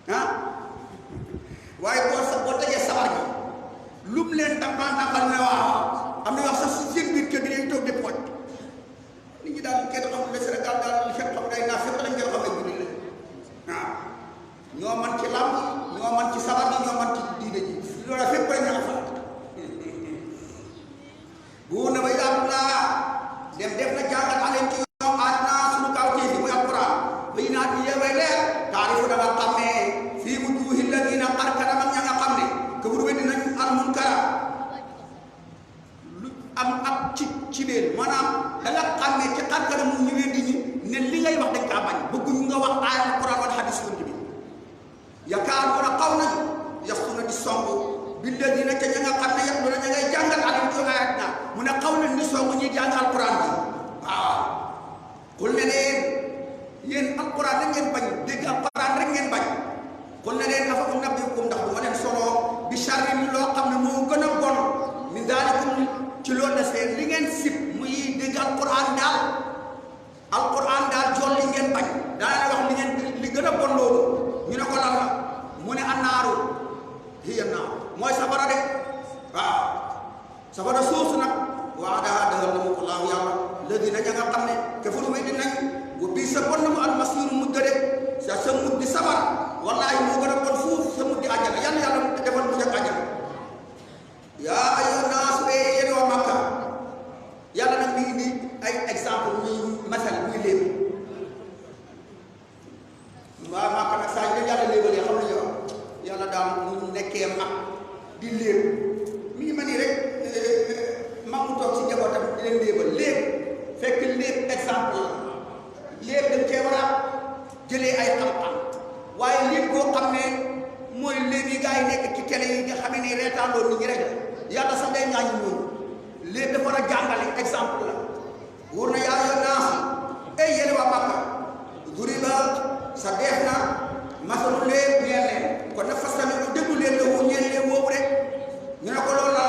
ah waaye boo tëjee sabar gi lum leen tampal ne waaw am na yoo sax si seen biir kër gi dañuy toog di pooj nit ñi daal kenn xamul ne Sénégal daal li fekk xam day naa fekk lañ koy xam ay jullit la waaw ñoo man ci làmb ñoo man ci sabar gi ñoo man ci diine ji loolu fépp rek ña nga fa bu na ba yàlla laa dem def na jàngal aleen ci ñoom àddina suñu kaw ci muy alquran bay naat yi yewee leer taarifu da nga xam ne fii wujuuhi lladiina xar kanam ak ña nga xam ne këbur weddi nañ al munkara lu am ab ci biir maanaam da nga xam ne ci xar kanam ñu weddi ñi ne li ngay wax dañ kaa bañ bëgguñ nga wax aaya alquran wala hadis yonent bi yakaaduuna xaw nañu yasuna di song billadiina ca ña nga xam ne yàlla ña ngay jàngal aleen ci ayatina mu ne xaw nañ ni song ñuy jàng alquran bi waaw xul ne leen yéen alquran rek ngeen bañ dégg alquran rek ngeen bañ xul ne leen afa unabbiukum ndax du ma leen solo bi sharrin loo xam ne moo gën a bon min daalikum ci loolu la seen li ngeen sib muy dégg alquran daal jool li ngeen bañ daana wax li ngeen li gën a bon loolu ñu ne ko lan la mu ne annaaru hiya naar mooy safara de waaw safara soosu nag waa daa dëgal na mu ko laahu yàlla ladina ña nga xam ne kafaru weddi nañ wa bii sa bon na mu almasiru mujj de sa mujj di safara wallaahi moo gën a bon fuuf sa mujj di àjjana yàlla defal mujj ak àjjana yaa ayyuha naas yéen waa Makka yàlla nag mi indi ay exemple muy masal muy léegi waa Makka nag saa yu yàlla léebalee xam nañu wax yàlla daal mu nekkee mag di léeb mi ngi mel ni rek mag mu toog ci njabootam di leen léebal léeb fekk léeb exemple la léeb dañ cee war a jëlee ay xam-xam waaye léeb boo xam ne mooy léeb yi gars yi nekk ci télé yi nga xam ne reetaan loolu nit ñi rek yàlla sax day ñaañu ñoom léeb dafa war a jàngale exemple la wóor na yaa yor naa ay yéen waa Makka duriba sa deef na masalu léeb ñeel leen kon nag fas tamit déglu leen la wu ñeel leen woowu rek ñu ne ko loolu la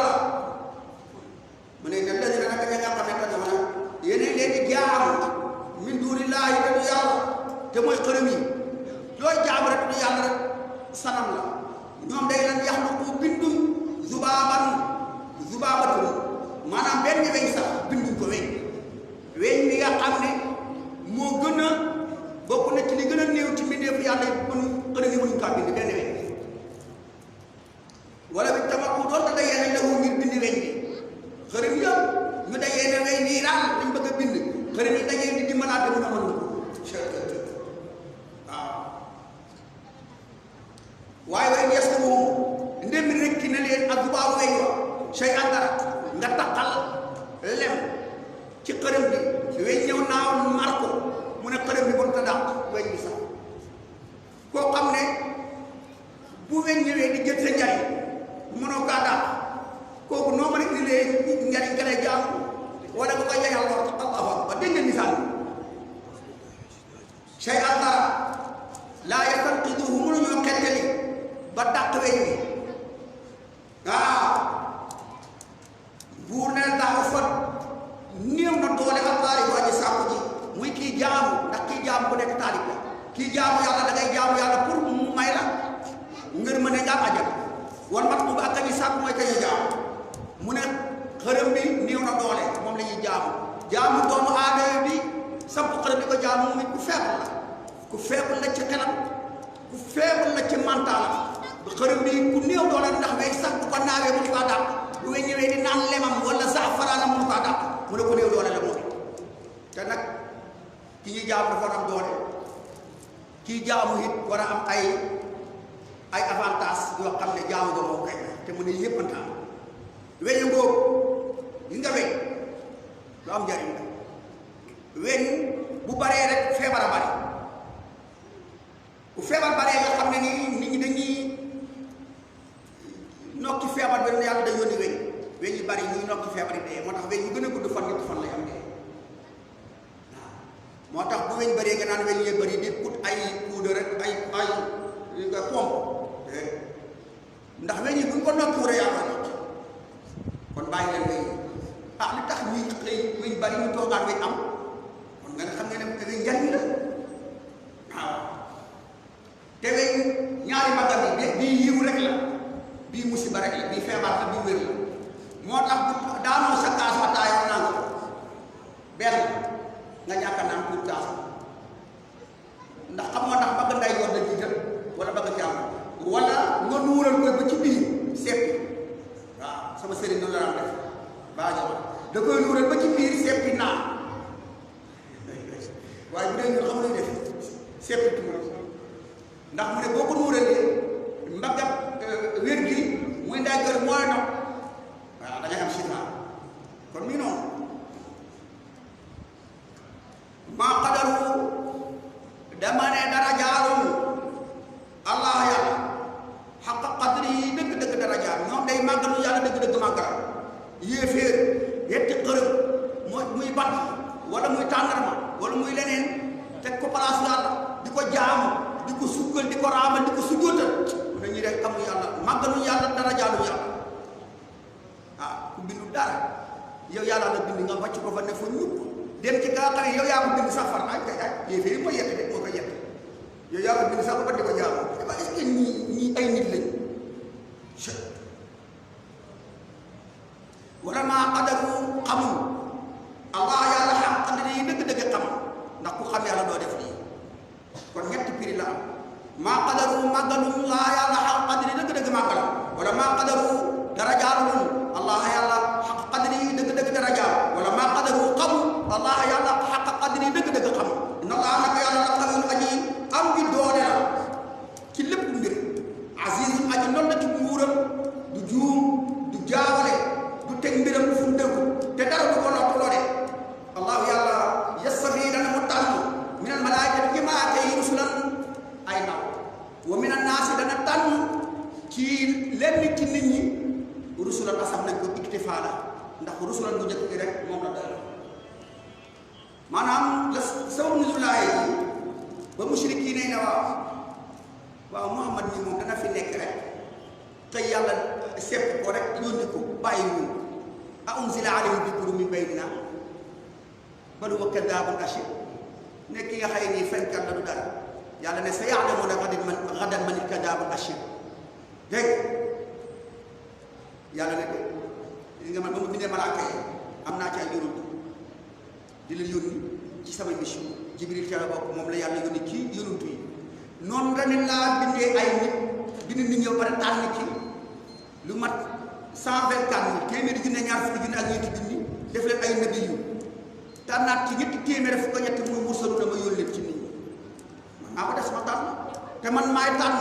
mu ne ne dëgg na nag ña nga xamante ne nag yéen leen di jaamu min duunillaahi te du yàlla te mooy xërëm yi looy jaamu rek du yàlla rek sanam la ñoom day lan yaxluqu binduñ zubaabatun maanaam benn weñ sax binduñ ko weñ mi nga xam ne moo gën a bokk na ci li gën a néew ci mbindeefu yàlla yi xërëm yi mënuñ kaa bind benn weñ wala bi tamaku doon da dayee nañ la wu ngir bind weñ bi xërëm yëpp ñu dayee ne ngay nii daal dañ bëgg a bind xërëm yi dayee di dimbalaate mun a mënul waaw waaye yes ko moom ndem rekki na leen ak baaw weñ wa sey àndara nga taqal lem ci xërëm bi weñ ñëw naaw mar ko mu ne xërëm bi bon ta dàq weñ bi sax koo xam ne bu weñ ñëwee di jël sa njariñ mënoo kaa dàq kooku noo mën a indilee njariñ ka lay jaam wala nga koy jañal lor allahu akbar dégg ngeen misaal sey àndara laa yastanqiduhu mënuñoo xettali ba dàq weñ wi waaw buur ne daaw fa néew na doole ak taari waaji sàkku ji muy kii jaamu ndax kii jaamu ku nekk taalib la kii jaamu yàlla da ngay jaamu yàlla pour mu may la ngër mën a jaam ajal wan mat bu ak kañu sàkku mooy kañu jaamu mu ne xërëm bi néew na doole moom la ñuy jaamu doomu aadama bi samp xërëm bi ko jaamu mu nit ku feebul la ci xelam ku feebul la ci mantaalam xërëm bi ku néew doole ndax weñ sax bu ko naawee mënu faa dàq bu weñ ñëwee di naan lemam wala saafaraanam mënu faa dàq mu ne ko néew doole la moom te nag ki ñuy jaamu dafa war am doole kii jaamu it war a am ay avantage yoo xam ne jaamu nga moo koy te mu ne yëppantaan weñ ngóob yi nga weñ lu am njariñ la weñ bu baree rek feebar a bari bu feebar baree nga xam ne nii nit ñi dañuy nokki feebar bi yàlla da yónni weñ yi bari ñuy nokki feebar yi dee moo tax weñ yu gën a gudd fan ñetti fan lay am dee waaw moo tax bu weñ bëree nga naan weñ yee bëri di ut ay poudre rek ay pompe ndax weñ yi buñ ko nokki war a yaa koy nokki kon bàyyi leen weñ li tax ñuy xëy weñ bari ñu toogaan weñ am kon nga xam ne weñ njariñ la waaw te weñ ñaari magam yi bii yiw rek la bii musiba rek la bii feebar la bii wér la moo tax daanoo sa kaas ataaya naan ko benn nga ñàkk a naan pour kaas ndax xam nga ndax bëgg nday yor da jiital wala bëgg ci am wala nga nuural koy ba ci biir seppi waaw sama sëriñ noonu la daan def baa jox da koy nuural ba ci biir seppi naan waaye bu dee ñun xam nañ def seppi tuur ndax mu ne boo ko nuuralee mbagam wér gi muy nday gër mooy nopp waaw da ngay am sifa kon mi noonu maa qadaru dama ne darajaalum allah yàlla xaq qadri yi dëgg-dëgg darajaal ñoom day màggalu yàlla dëgg-dëgg màggal yéeféer yetti xërëb muy bat wala muy tàndarma wala muy leneen teg ko place yàlla di ko jaamu di ko sukkal di ko raamal di ko sujjóotal mu ne ñi rek xamul yàlla màggalu yàlla darajaalu yàlla ah ku bindu dara yow yàlla la bind nga wàcc ko fa ne fa ñukk dem ci gaa xam ne yow yaa ko bind sax far ay ay yéeféer yi ko yett de moo ko yett yow yaa ko bind sax ba di ko jaamu est-ce que ñii ay nit lañ wala maa qadaru xamul allah yàlla xam qadri yi dëgg-dëgg xam ndax ku xam yàlla doo def lii kon ñetti prix la am maa qadaru màggalu laa yàlla xam qadri dëgg-dëgg màggal wala maa qadaru darajaalum allah yàlla xaq qadri yi dëgg-dëgg darajaal wala maa qadaru xamul allah yàlla xaq qadri yi dëgg-dëgg xam na laa naka yàlla la xawin aji am bi doole la ci lépp mbir azizum aji noonu la ci nguuram du juum du jaawale du teg mbiram fu mu dëggu te dara du ko noppaloo de allahu yàlla yastafi dana mu tànn min al malaayikati ci malaaka yi rusulan ay ndaw wa min an naasi dana tànn ci lenn ci nit ñi rusulan asam nañ ko iktifaa la ndax rusulan bu njëkk gi rek moom la doy maanaam la sababu nuzulaaye yi ba mushriki ne waaw Muhammad mi moom dana fi nekk rek xëy yàlla sepp ko rek yónni ko bàyyi wu a unzila alayhi dikru min baynina bal huwa kadaabun ashir ne ki nga xëy nii fenkat la du dara yàlla ne sa ya'lamuuna gadan man al-kadaabul ashir dégg yàlla ne li nga man ba mu bindee malaaka yi am naa ci ay yonent di la yónni ci sama mission Jibril ca la bokk moom la yàlla yónni ci yonent yi noonu la ne laa bindee ay nit bind nit ñëw pare tànn ci lu mat 124 téeméeri junne ñaar fukki junne ak ñeenti junni def leen ay nabi yu tànnaat ci ñetti téeméer fukk ak ñetti muy mursalu dama yónni leen ci nit ñi man maa ko def sama tànn te man maay tànn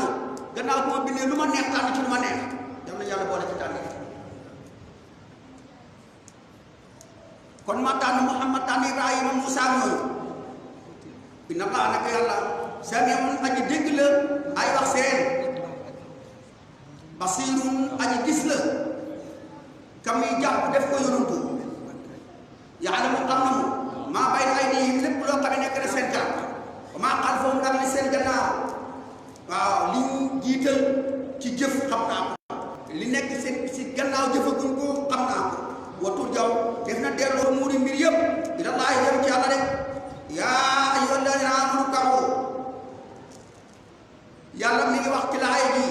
gannaaw bu ma bindee lu ma neex tànn ci lu ma neex yal na yàlla boole ci tànn kon ma tànn Muhammad tànn Ibrahima Moussa ñooyu inna Allaha naka yàlla samiun aji dégg la ay wax seen basirun aji gis la kam yi jàpp def ko yonantu yaalamu xam na mu maa bayna aydihim lépp loo xam ne nekk na seen kanam wa maa xalfahum ak li seen gannaaw waaw li ñu jiital ci jëf xam naa ko li nekk seen si gannaaw jëfaguñ ko xam naa ko watul jaw def na delloo muuri mbir yëpp ilallaahi jëm ci yàlla rek yaa ayyuhal lazina aamanu taxu yàlla mi ngi wax ci laay bi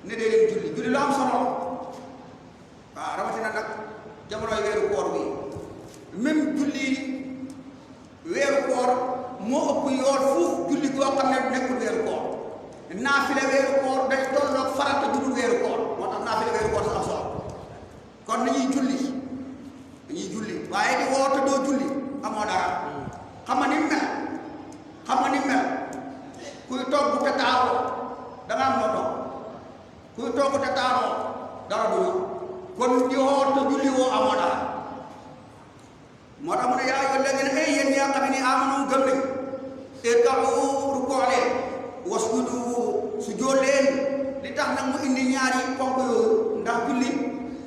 ne dee leen julli julli lu am solo waaw rawatina nag jamonoy weeru koor bi même julli weeru koor moo ëpp yool fuuf julli goo xam ne nekkul weeru koor naafile weeru koor day tolloog farata judul weeru koor moo tax naafile weeru koor sax am solo kon dañuy julli waaye di woote doo julli amoo dara xam nga ni mel kuy togg te taaroo danga am loo togg kuy togg te taaroo dara du ñëw kon di woote julli woo amoo dara moo tax mu ne yaa ayyuhal lazina ay yéen yaa xam ne aamanu gëm nañ irka'u rukuu leen wasjudu sujjóot leen li tax nag mu indi ñaari ponk yooyu ndax julli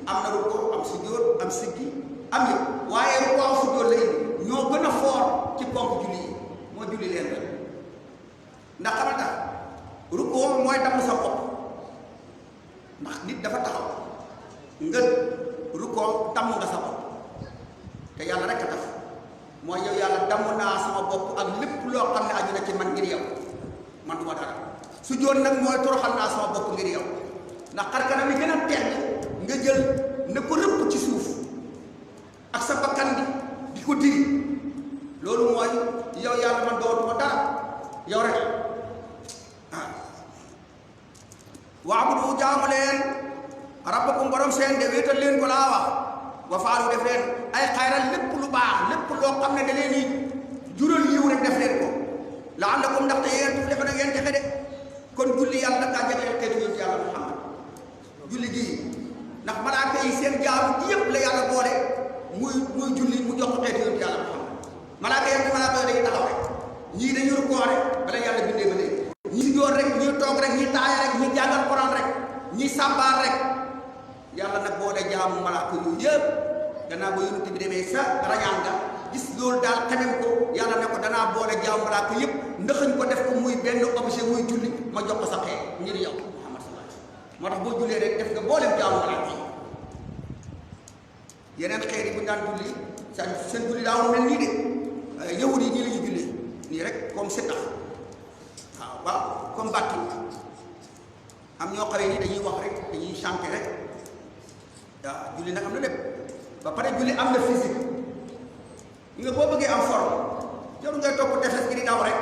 am na rukuu am sujjóot am siggi am yëpp waaye rukuu am sujjóot la indi ñoo gën a foor ci ponk julli yi moo julli leen rek ndax xam nga tax rukuu mooy damm sa bopp ndax nit dafa taxaw nga rukuu damm nga sa bopp te yàlla rek a tax mooy yow yàlla damm naa sama bopp ak lépp loo xam ne aju na ci man ngir yow man du ma dara sujjóot nag mooy toroxal naa sama bopp ngir yow ndax xar kanam yi gën a tedd nga jël ne ko rëpp ci suuf ak sa bakkan bi di ko diri loolu mooy yow yàlla man dootuma dara yow rek waabudu jaamu leen rabbakum borom seen de wéetal leen ko laa wax wa faalu def leen ay xayral lépp lu baax lépp loo xam ne da leen di jural yiw rek def leen ko la'allakum ndaxte yéen tuflihuna na ngeen texe de kon julli yàlla daa jagleel xeetu yonent yàlla Muhammad julli gii ndax malaaka yi seen jaamu gi yëpp la yàlla boole muy julli mu jox ko xeetu yonent yàlla Muhammad malaaka yi dañuy taxaw rek ñii dañuy rukkoo rek bala yàlla bindee ba léegi ñii joor rek ñii toog rek ñii taaya rek ñii jàngal Quran rek ñii sàmbaar rek yàlla nag boole jaamu malaaka yooyu yëpp gannaaw ba yonent bi demee sa rañaan nga gis loolu daal xamem ko yàlla ne ko danaa boole jaamu malaaka yëpp ndaxañ ko def ko muy benn objet muy julli ma jox ko sa xeet ngir yow Muhammad sallallahu alayhi wasallam moo tax boo jullee rek def nga boolem jaamu malaaka yi yeneen xeet yi bu ñu daan julli seen julli daawul mel nii de yahud yi nii la ñuy jullee nii rek comme setax waaw comme bàkki am ñoo xawee nii dañuy wax rek dañuy chanter rek waaw julli nag am na lépp ba pare julli am na physique nga boo bëggee am forme jarul ngay topp tefes gi di daw rek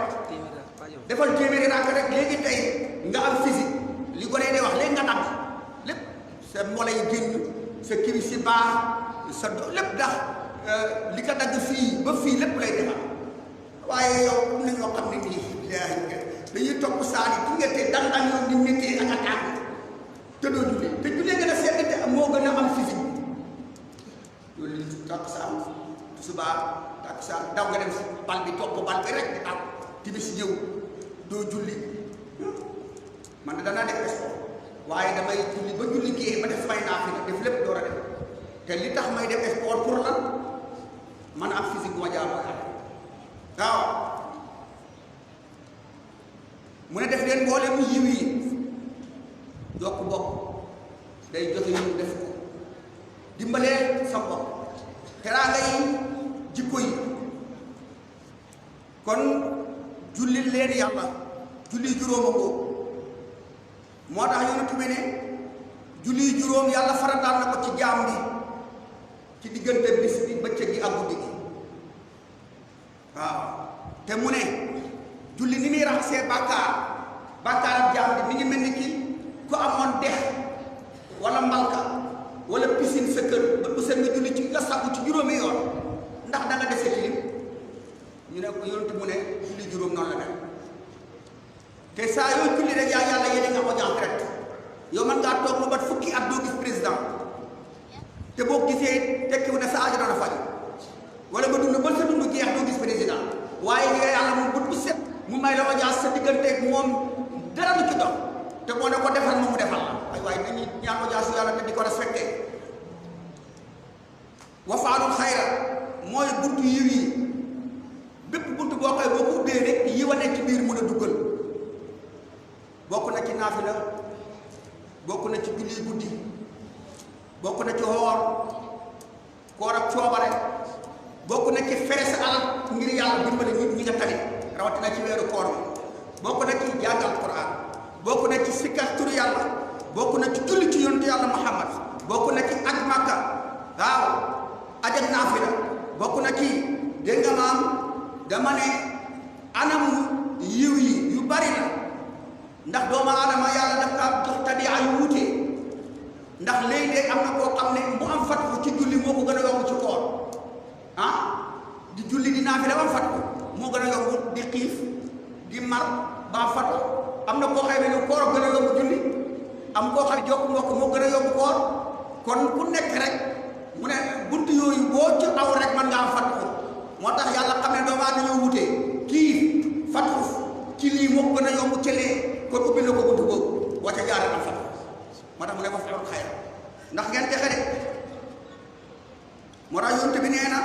defal téeméeri rakk rek léegi tey nga am physique li gone yi day wax léegi nga dagg lépp sa mola yi génn sa kiri si baax sa lépp dax li ko dagg fii ba fii lépp lay defal waaye yow am na ñoo xam ne nii dañuy topp saali ki nga te dang-dang yoon di méttee ak a tàng te doo julli te jullee gën a sedd te moo gën a am physique loolu li takkusaan subaa takkusaan daw nga dem si bal bi topp bal bi rek di taw timis ñëw doo julli man de danaa def sport waaye damay julli ba julli kii ba def may naa fi def lépp door a def te li tax may def sport pour lan man am physique bu ma jaamoo yàlla waaw mu ne def leen mboolem yiw yi yokk bopp day joxe yiw def ko dimbalee sa bopp teraanga yi jikko yi kon julli leen yàlla julli juróoma ko moo tax yonent bi ne julli juróom yàlla farataal na ko ci jaam bi ci diggante bis bi bëccëg gi ak guddi gi waaw te mu ne julli ni muy raxasee bàkkaar ak jaam bi mi ngi mel ni ki ku amoon dex wala mbalka wala piscine sa kër ba bu seen nga julli ci nga sàkku ci juróomi yoon ndax da nga dese tilim ñu ne ko yonent mu ne julli juróom noonu la mel te saa yoo julli rek yaa yàlla yéene nga ko jàng direct yow man ngaa toog lu bat fukki at doo gis président te boo gisee tekkiwu ne sa aajo dana faj wala nga dund ba sa dund jeex doo gis président waaye li nga yàlla moom bët bu set mu may la audience sa digganteeg moom dara du ci dox te moo ne ko defal moom mu defal la ay waaye dañuy ñaan audience yàlla te di ko respecté wafaalul xayra mooy buntu yiw yi bépp buntu boo koy boo ko ubbee rek yiw a nekk ci biir mën a duggal bokk na ci naafila bokk na ci julli guddi bokk na ci koor ak coobare bokk na ci fere sa alal ngir yàlla dimbali nit ñi nga tane rawatina ci weeru koor bi bokk na ci jàngal Quran bokk na ci sikkar turu yàlla bokk na ci julli ci yonent yàlla Muhammad bokk na ci aj Makka waaw aj ak naafila bokk na ci dégg nga maam dama ne anam yiw yi yu bari la ndax doomu aadama yàlla daf kaa jox tabi'a yu wuute ndax léeg-léeg am na koo xam ne mu am fatku ci julli moo ko gën a yomb ci koor di julli di naafila ba am fatku moo gën a yomb di xiif di mar ba fatku am na koo xam ne koor gën a yomb julli am koo xam ne jokk mbokk moo gën a yomb koor kon ku nekk rek mu ne buntu yooyu boo ci aw rek mën nga am fatku moo tax yàlla xam ne doomu aadama dañoo wutee kii fatku ci lii moo gën a yomb ci lee kon ubbi na ko buntu boobu boo ca jaaree am fatku moo tax mu ne ko fexeel xayra ndax ngeen texe de moo tax yonent bi nee na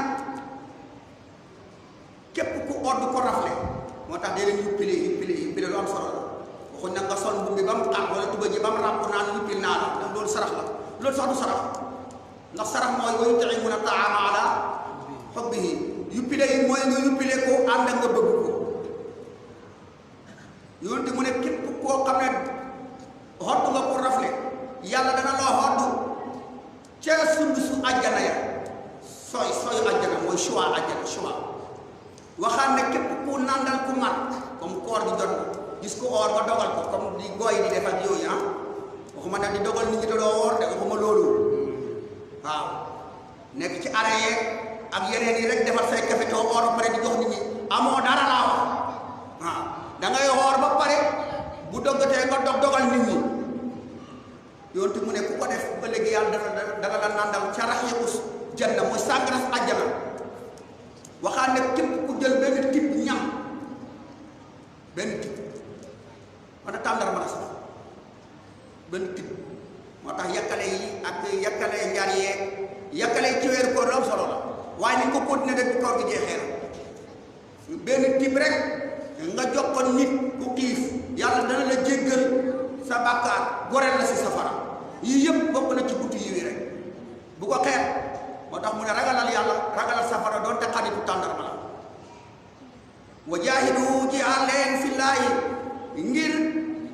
képp ku odd ko rafle moo tax day leen yuppile lu am solo la waxuñ nag nga sol mbubb bi ba mu tànk wala tuba ji ba mu ràpp naan yuppil naa la ndax loolu sarax la loolu sax du sarax ndax sarax mooy wa yut'imuna ta'ama ala hubbihi yuppile yi mooy nga yuppile ko ànd ak nga bëgg ko yonent mu ne képp koo xam àjjana ya sooy àjjana mooy choix àjjana choix waxaan ne képp ku nandal ku mat comme koor gi jot gis ko or nga dogal ko comme di gooy di def ak yooyu waxuma nag di dogal nit ñi te doo woor de waxuma loolu waaw nekk ci arrêt ak yeneen yi rek defar say café too or ba pare di jox nit ñi amoo dara laa wax waaw da ngay woor ba pare bu doggatee nga dogal nit ñi yoonte mu ne ku ko def ba léegi yàlla dana la nandal ca raxiiqu janna mooy sàngaras àjjana waxaan ne képp ku jël benn tib ñam benn tib wala tàndarma la sax benn tib moo tax yakkale yi ak yakkale njar yeeg yakkale ci weeru koor am solo la waaye ni ko continuer rek bu koor gi jeexee la benn tib rek nga jox ko nit ku xiif yàlla dana la jéggal sa bàkkaar goreel la si safara yii yëpp bokk na ci buntu yi rek bu ko xeet moo tax mu ne ragalal yàlla ragalal safara doon te xaritu tàndarma la wa jaahidu jihaad leen fillaahi ngir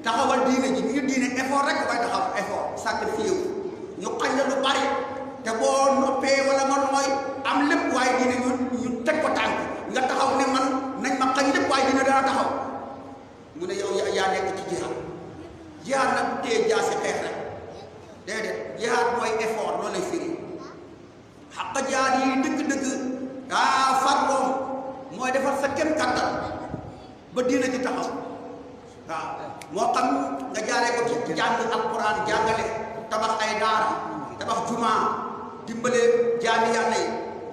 taxawal diine ji ngir diine effort rek koy taxaw effort sacrifice ñu xañ la lu bari te boo noppee wala nga nooy am lépp waaye diine ñu teg ko tànk nga taxaw ne man nañ ma xañ lépp waaye diine dana taxaw mu ne yow yaa nekk ci jihaad jihaad nag tee jaasi xeex rek déedéet jihaad mooy effort loolu lay firi xaqa jihaad yi dëgg-dëgg farloom mooy defar sa kem kattan ba diina ji taxaw waaw moo xam nga jaaree ko ci jàng alquran jàngale tabax ay daara tabax jumaa dimbale jaami yàlla yi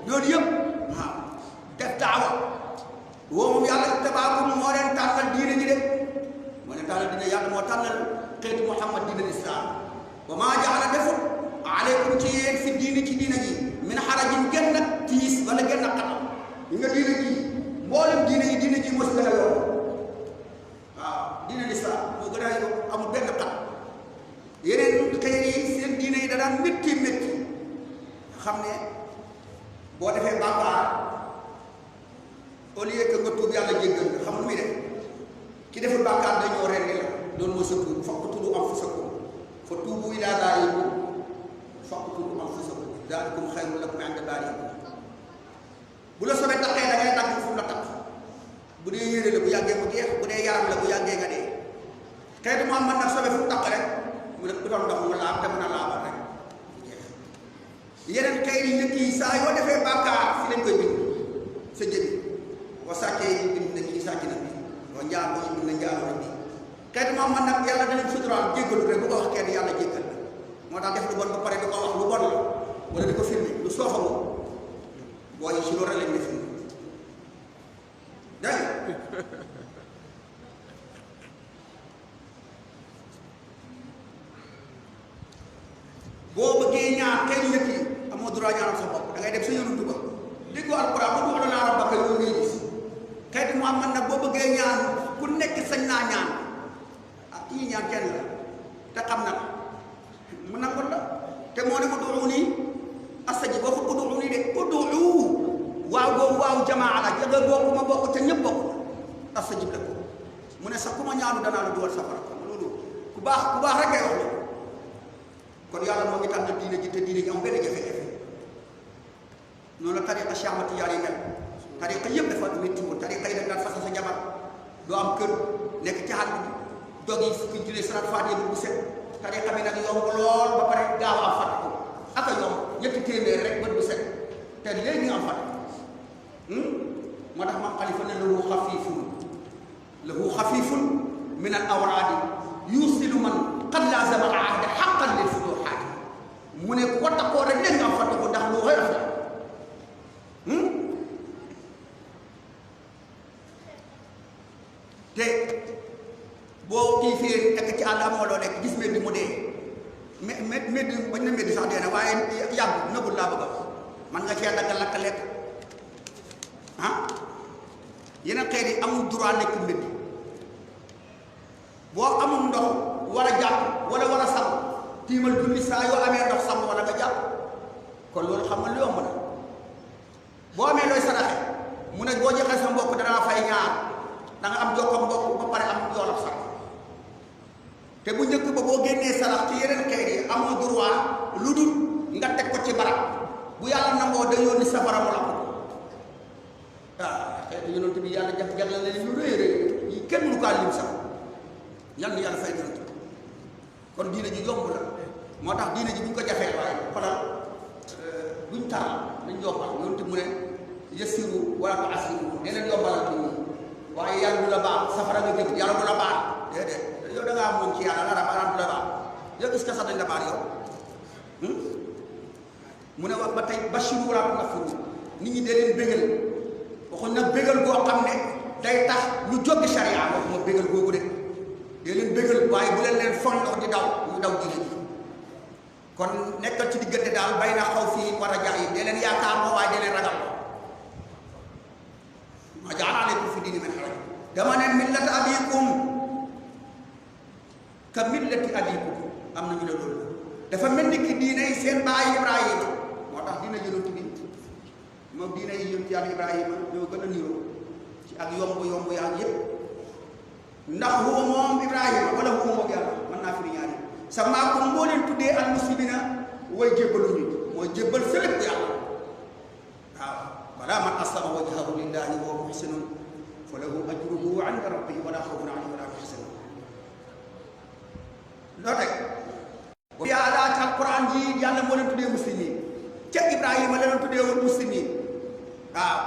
loolu yëpp waaw def daawa woo moom yàlla tabaakum moo leen tànnal diina ji de moo leen tànnal diina yàlla moo tànnal xeetu Muhammad diina lislaam wa maa jaala defut aleykum ci yéen fi diini ci diina ji min xarajin genn ak tiis wala genn ak xatam yi nga diina ji mboolem diina yi diina ji mos gën a yomb waaw diina lislaam moo gën a yomb amul benn xat yeneen xëy yi seen diina yi da daan métti métti xam ne boo defee bàkkaar au lieu que nga tuub yàlla jéggal nga xam lu muy def ki deful bàkkaar dañoo rendi la loolu mooy sa tuub faqtulu anfusakum fa tuubu ilaa baariikum faqtulu anfusakum daalikum xayrun lakum inda baariikum bu la sobee taxee da ngay dagg fu mu la tax bu dee yére la bu yàggee mu jeex bu dee yaram la bu yàggee nga dee xeetu Muhammad nag sobee fu mu tax rek mu ne doon ndox mu laab te mën a laabal rek jeex yeneen xëy yi njëkk yi saa yoo defee bàkkaar fi lañ koy bind sa jëbi boo sàccee yi bind na kii sàcc na bi boo njaal yi bind na njaaloo na bi xeetu Muhammad nag yàlla danañ suturaal jéggalu rek bu ko wax kenn yàlla jéggal la moo tax def lu bon ba pare di ko wax lu bon la wala di ko filmé lu sooxamoo boo yi si loolu rek lañ def dégg boo bëggee ñaan kenn njëkk yi amoo droit ñaanal sa bopp da ngay dem sa yonantu ba déggoo alquran bu duxla naa rabbaka yow ngay gis xeeti Muhammad nag boo bëggee ñaan ku nekk sañ naa ñaan kii ñaan kenn la te xam na mu nangul la te moo ne ud'uuni astajib waxut ud'uuni de ud'u waaw boobu waaw jamaa la jëga bokk ma bokk te ñëpp bokk astajib la ko mu ne sax ku ma ñaanu danaa la duwal safara loolu ku baax rek ngay wax loolu kon yàlla moo ngi tànn diine ji te diine ji am benn jafe-jafe noonu la tariqa Cheikh Ahmad Tidiane yi mel tariqa yëpp dafa métti woon tariqa yi dañ daan fasa sa jabar doo am kër nekk ci xàll bi dog yi fukki julee salaat faatiha bu set tariqa bi nag yomb lool ba pare gaaw am fàtte ko ak a yomb ñetti téeméer rek bët bu set te léegi nga am fàtte moo tax maam xalifa ne lahu xafifun min al awraadi yusilu man qad laazama al ahda xaqan lil futuhaati mu ne ku ko takkoo rek léegi nga am fàtte ko ndax lu xëy la te boo xiifee nekk ci àll amoo loo lekk gis meddi mu dee meddi bañ na meddi sax dee na waaye yàgg nëbul laa bëgg a wax man nga cee dagg lakk lekk yeneen xeet yi amul droit lekk meddi boo amul ndox war a jàpp wala war a sangu tiimal julli saa yoo amee ndox sangu wala nga jàpp kon loolu xam nga lu yomb na boo amee looy saraxe mu ne boo joxee sa mbokk danaa fay ñaar da nga am jokko mbokk ba pare am yoolab sax te bu njëkk ba boo génnee sarax ci yeneen xeet yi amoo droit lu dul nga teg ko ci barab bu yàlla nangoo day yónni safara mu lakk xeetu yonent bi yàlla jagleel na leen lu rëy rëy yi kenn mënu kaa lim sax yal na yàlla fay yonent kon diine ji yomb la moo tax diine ji buñ ko jafee waaye xoolal buñ taal dañ yombal yonent mu ne yassiru wala tu'assiru nee leen yombalal nit ñi waaye yàlla du la baal safara nga jëm yàlla du la baal déedéet yow da ngaa moom ci yàlla dara baal du la baal yow est-ce que sax dañ la baal yow mu ne wax ba tey bashiru wala tunaffiru nit ñi dee leen bégal waxuñ nag bégal boo xam ne day tax ñu jóggi charia waxuma bégal googu de dee leen bégal waaye bu leen leen fon ndox di daw ñu daw diine ji kon nekkal ci diggante daal bay na xaw fii war a jax yi dee leen yaakaar moo waaye dee leen ragal ma jaala aleykum fi diini min haraj dama ne millata abikum ka millati abikum am na ñu ne loolu dafa mel ni ki diine yi seen baay Ibrahima moo tax diine yonent bi moom diine yi yonent yàlla Ibrahima ñoo gën a niroo ci ak yomb yaa yëpp ndax huwa moom Ibrahima wala huwa moom yàlla mën naa firi ñaari sa maakum moo leen tuddee al muslimina way jébbalu ñu mooy jébbal sa lépp yàlla waaw wala man aslama wajhahu lillahi wa huwa muhsinun fa lahu ajruhu inda rabbihi wala xawfun alayhim wala hum yahzanun loo teg yàlla ci alquran ji yàlla moo leen tuddee muslimin ca Ibrahima la leen tuddee woon muslimin waaw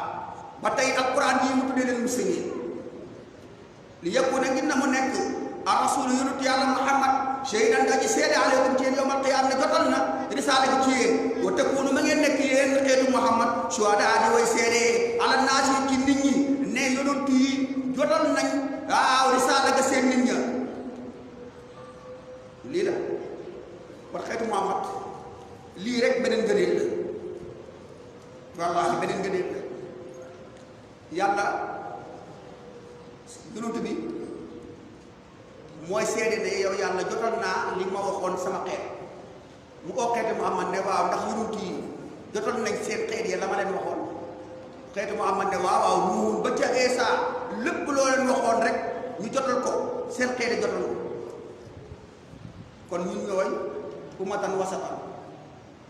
ba tey alquran ji mu tuddee leen muslimin li yakuna ngir na mu nekk ar rasul yonent yàlla Muhammad shaydan nga ji seede aleykum ci yéen yawmal qiyaama ne jotal na risaale bi ci yéen wa takunu ma ngeen nekk yéen xeetu Muhammad shuhadaa di way seede ala naasi ci nit ñi ne yonent yi jotal nañ waaw risaale ga seen nit ña lii la war xeetu Muhammad lii rek beneen gëneel la wallaahi beneen gëneel la yàlla yonent bi mooy seede ne yow yàlla jotal naa li ma waxoon sama xeet mu oo xeetu Muhammad ne waaw ndax yonent yi jotal nañ seen xeet yi la ma leen waxoon xeetu Muhammad ne waaw waaw nuun ba ca Eesa lépp loo leen waxoon rek ñu jotal ko seen xeet yi jotal ko kon ñun ñooy ummatan wasatan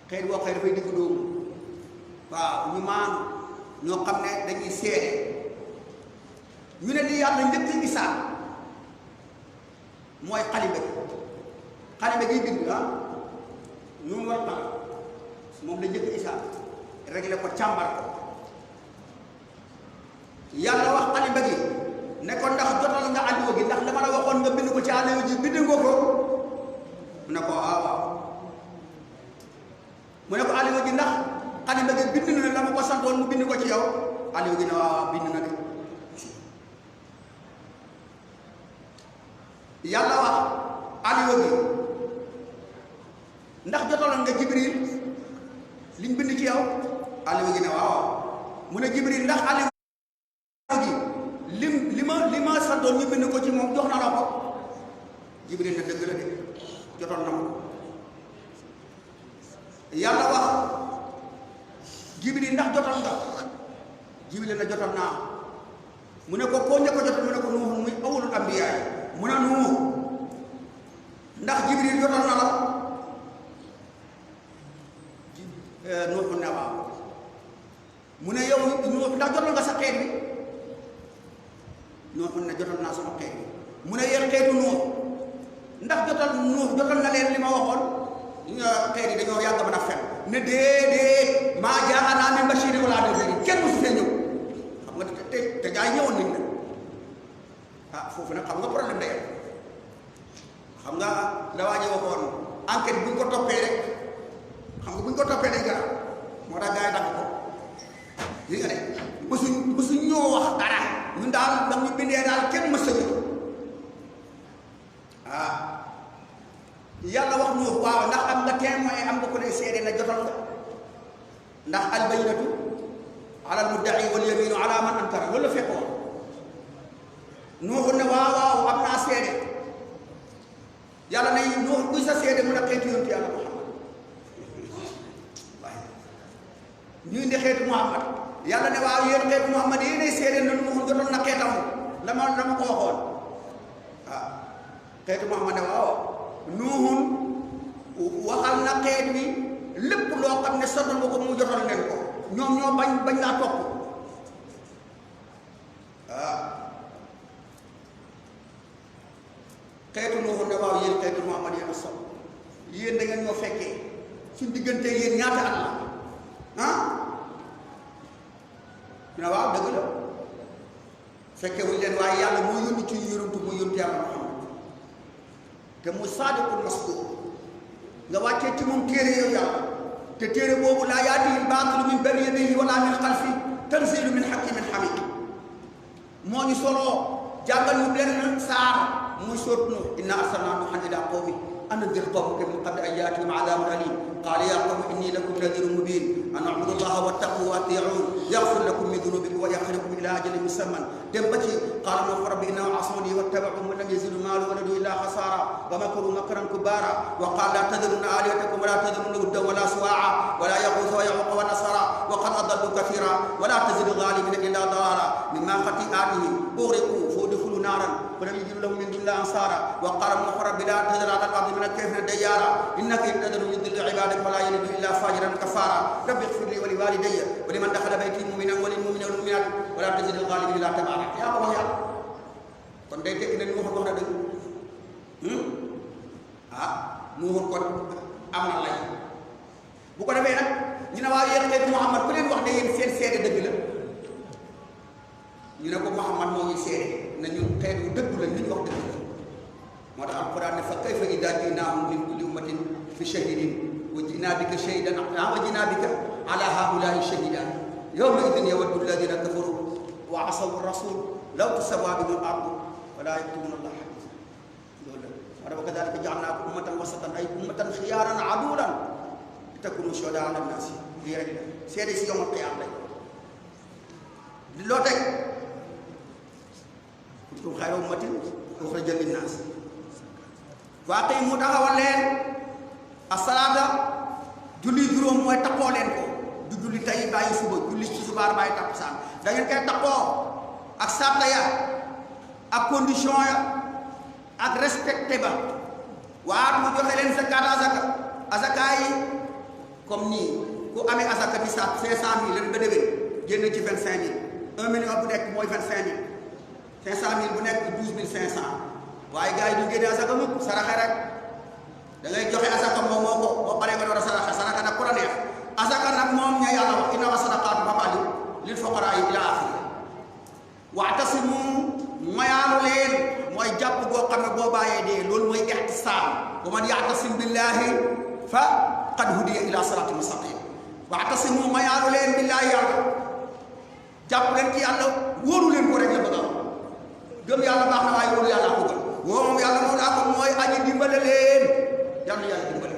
xeet boo xëy dafay digg doomu waaw ñu maanu ñoo xam ne dañuy seede ñu ne li yàlla njëkk Isaa mooy xalime giy bind ñun war na moom la njëkk Isaa réglé ko càmbar ko yàlla wax xalime gi ne ko ndax jotal nga àlluwa gi ndax dama la waxoon nga bind ko ci àlluwa ji bind nga ko mu ne ko waaw mu ne ko àlluwa gi ndax xalime gi bind na la ma ko santoon mu bind ko ci yow àlluwa gi ne waaw bind na de yàlla wax àlluwa gi ndax jotaloon nga Jibril liñ bind ci yow àlluwa gi ne waaw mu ne Jibril ndax àlluwa gi li ma santoon ñu bind ko ci moom jox na la ko Jibril ne dëgg la de jotoon na ma yàlla wax Jibril ndax jotoon nga Jibril na jotoon naa mu ne ko koo njëkk a jotoon mu ne ko Nuux muy awwalul ambiyaa mu ne Nuux ndax Jibril jotoon na la Nuux ne waaw mu ne yow Nuux ndax jotoon nga sa xeet bi Nuux ne jotoon naa sama xeet bi mu ne yéen xeetu Nuux ndax Nuux jotoon na leen li ma waxoon xeet yi dañoo yàgg mën a fen ne déedéet maa jaa'anaa min bashiirin wa laa naziir kenn musu fee ñëw xam nga te gaa yi ñëwoon nañ la foofu nag xam nga problème day xam nga la waa ji waxoon enquête bu ñu ko toppee rek xam nga bu ñu ko toppee day garaaw moo tax gaa yi dagg ko li nga ne bësuñ ñoo wax dara ñun daal dam ñu bindee daal kenn mës a ñëw yàlla wax ñu waaw ndax am nga témoin am nga ko ne seede na jotal nga ndax al bayyinatu ala al mudda'i wal yaminu ala man ankara loolu la fekkoon Nuux ne waaw am naa seede yàlla ne Nuux buy sa seede mu ne xeetu yonent yàlla Muhammad waaye ñu indi xeetu Muhammad yàlla ne waaw yéen xeetu Muhammad yéenay seede na Nuux jotal na xeetam la ma ko waxoon xeetu Muhammad ne waaw Nuuhun waxal na xeet wi lépp loo xam ne sonal nga ko mu jotal leen ko ñoom ñoo bañ laa topp xeetu Nuuhu ne waaw yéen xeetu Muhammad yéen a sopp yéen da ngeen ñoo fekkee suñ diggante yéen ñaata at la ñu ne waaw dëgg la fekkee wuñ leen waaye yàlla moo yónni ci yonent mu yónni yàlla Muhammad te mu saadiqul masduuq nga wàccee ci moom téere yow yàlla te téere boobu laa yaatihi l-baatilu min bayni yadayhi wala min xalfihi tanziilu min hakiimin hamiid moo ñu soloo jàngal ñu benn saar muy soot Nuuh inna arsalnaa Nuuhan ilaa qawmihi an anzir qawmaka min qabli an yaatihim azaabun aliim qaala yaa qawmi innii lakum nadiirun mubiin an u'budu llaaha wattaquu wa atii'uun yaghfir lakum min dunuubikum wa yu'akhkhirukum ilaa ajalin musamman dem ba ci qaala Nuuh rabbi innahum 'asawnii wattaba'uu man lam yazidhu maaluhu wa waladuhu illaa khasaaraa wa makaruu makran kubbaaraa wa qaala laa tadharunna aalihatakum wa laa tadharunna wuddan wa laa suwaa'an wa laa yaghutha wa ya'uuqa wa nasraa wa qad adalluu kathiiran wa laa tazidi z-zaalimiina illaa dalaalaa mimmaa khatii'aatihim ughriquu fa udkhiluu naaran ولم يجد لهم من دون الله انصارا وقال نوح رب لا تذر على الارض من الكافرين ديارا انك ان تذر يضل عبادك ولا يلد الا فاجرا كفارا رب اغفر لي ولوالدي ولمن دخل بيتي مؤمنا وللمؤمنين والمؤمنات ولا تزد الظالمين الا تبارا يا الله يا kon day tekki ne Nuux wax na dëgg Nuux kon am na lay bu ko defee nag ñu ne waaw yéen xeetu Muhammad ku leen wax ne yéen seen seede dëgg la ñu ne ko Muhammad moo ngi seede na ñun xeet yu dëgg la li ñu wax dëgg la moo tax alquran ne fa kayfa idaa ji'naahum min kulli ummatin bi shahidin wa ji'naa bika shahidan wa ji'naa bika ala haa'ulaa'i shahidan yawma idin yawaddu alladhiina kafaru wa asaw ar-rasul law tusawwaa bihim al-ardu wa laa yaktumuna allaha hadiisa loolu la wa kadhalika ja'alnaakum ummatan wasatan ay ummatan xiyaaran adulan litakunu shuhadaa ala nnaasi lii rek la seede si yawmal qiyaama loo teg kuntum xayra ummatin uxrijat linnaas wa aqiimu taxawal leen as-salaata julli juróom mooy taxoo leen ko du julli tey bàyyi suba julli ci subaar bàyyi takkusaan da ngeen koy taxoo ak sàtta ya ak condition ya ak respecté ba waat mu joxe leen zakat azaka yi comme nii ku amee azaka bi sax 500 000 leen ba déwén génn ci 25 000 1 million bu nekk mooy 25 000 500 000 bu nekk 12 500 waaye gars yi du génne asaka mukk saraxe rek da ngay joxe asaka moom moo ko boo paree nga door a saraxe nag ku la neex asaka nag moom ña yàlla wax innama sadaqaatu maf'alun lil fuqaraa ila axiri wa'tasimu mayaanu leen mooy jàpp boo xam ne boo bàyyee dee loolu mooy ihtisaam wa man ya'tasim billahi fa qad hudiya ila siraatin mustaqim wa'tasimu mayaanu leen billahi yàlla jàpp leen ci yàlla wóoru leen ko rek la bëgg a gëm yàlla baax na waaye wóoru yàlla ko gën woo moom yàlla moo daa ko mooy aji dimbale leen yàlla dimbale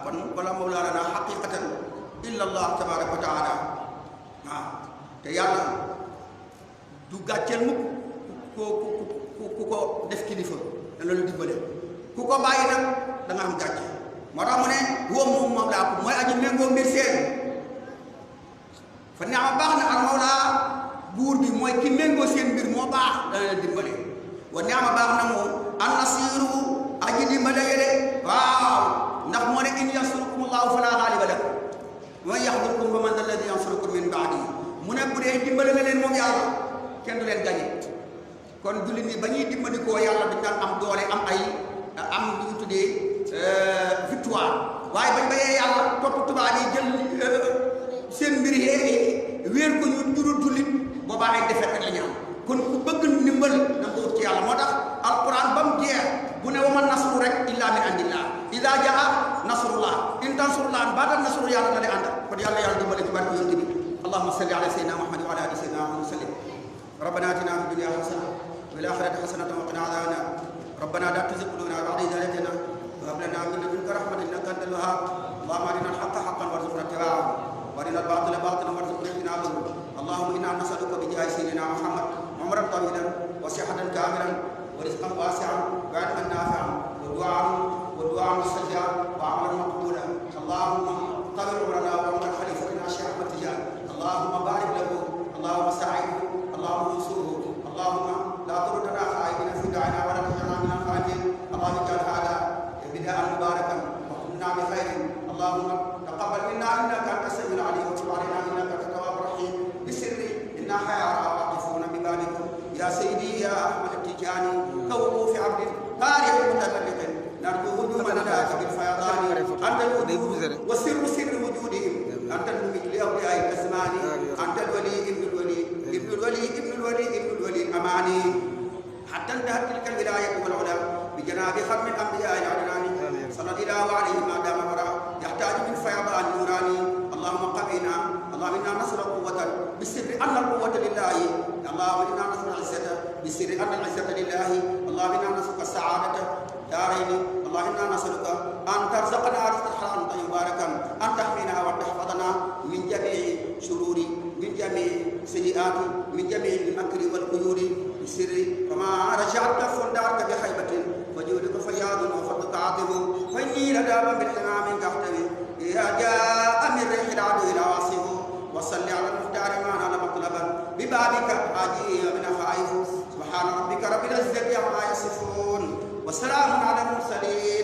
kon wala mawlaana xaqiqatan illa allah tabaraka wa taala te yàlla du gàcceel mukk ku ko def kilifa dana la dimbale ku ko bàyyi nag da nga am gàcce moo tax mu ne woo moom moom laa ko mooy aji méngoo mbir seen fa neex baax na al mawla buur bi mooy ki méngoo seen mbir moo baax dana leen dimbale wa neex baax na moom an nasiru aji dimbale yele waaw ndax moo ne in yansurukum allahu fala ghaliba lakum wa man yaxdurkum fa man alladi yansurukum min baadi mu ne bu dee dimbale na leen moom yàlla kenn du leen gañe kon jullit ñi ba ñuy dimbali koo yàlla dañ daan am doole am ay am lu ñu tuddee victoire waaye bañ bayee yàlla topp tubaab yi jël seen mbir yee wéer ko ñu jurul jullit boobaa ay defet rek la ñu am kon ku bëgg ndimbal na ko ut ci yàlla moo tax alquran ba mu jeex bu ne wa man nasru rek illa min indillah ida jaa nasrullah in tansurullah baatal nasru yàlla da lay ànd kon yàlla dimbale ci barke yonent bi allahumma salli ala sayyidina muhammad wa ala ali sayyidina muhammad wa sallim rabbana atina fid dunya hasana wa fil akhirati hasanatan wa qina adhaban nar rabbana la tuzigh qulubana ba'da idh hadaytana wa hab lana min ladunka rahmatan innaka antal wahhab allahumma arina al-haqqa haqqan warzuqna ittiba'ahu wa arina al-batila batilan warzuqna ijtinabahu اللهم انا نسالك بجاه سيدنا محمد عمرا طويلا وصحه كاملا ورزقا واسعا وعلما نافعا ودعاء مستجابا وعملا مقبولا اللهم طول عمرنا وعمر خليفتنا الشيخ احمد تجان اللهم بارك له اللهم ساعده اللهم انصره اللهم لا تردنا خائبين في دعائنا ولا تجعلنا من الخائبين اللهم اجعل هذا بداء مباركا وكنا بخير اللهم نرجو هجوم لداك بالفيضان أنت الوجود وسر سر وجودهم أنت المميت لأولياء الأزمان أنت الولي ابن الولي ابن الولي ابن الولي ابن الولي الأماني حتى انتهت تلك الولاية والعلا بجناب ختم الأنبياء العدناني صلى الله عليه ما دام وراء يحتاج من فيضان نوراني اللهم قبينا اللهم إنا نصر قوة بسر أن القوة لله اللهم إنا نصر العزة بسر أن العزة لله اللهم إنا نسألك السعادة دارين اللهم إنا نسألك أن ترزقنا رزقا حلالا طيبا مباركا أن تحمينا وتحفظنا من جميع شرور من جميع سيئات من جميع المكر والقيود بسر فما رجعت فندارك بخيبة وجودك فياض وفضلك عاطف فإني لدابا بالحمام كحتوي إذا جاء من ريح العدو إلى واصف وصل على المختار ما نال مطلبا ببابك حاجي من خائف سبحان ربك رب العزة عما يصفون وسلام على المرسلين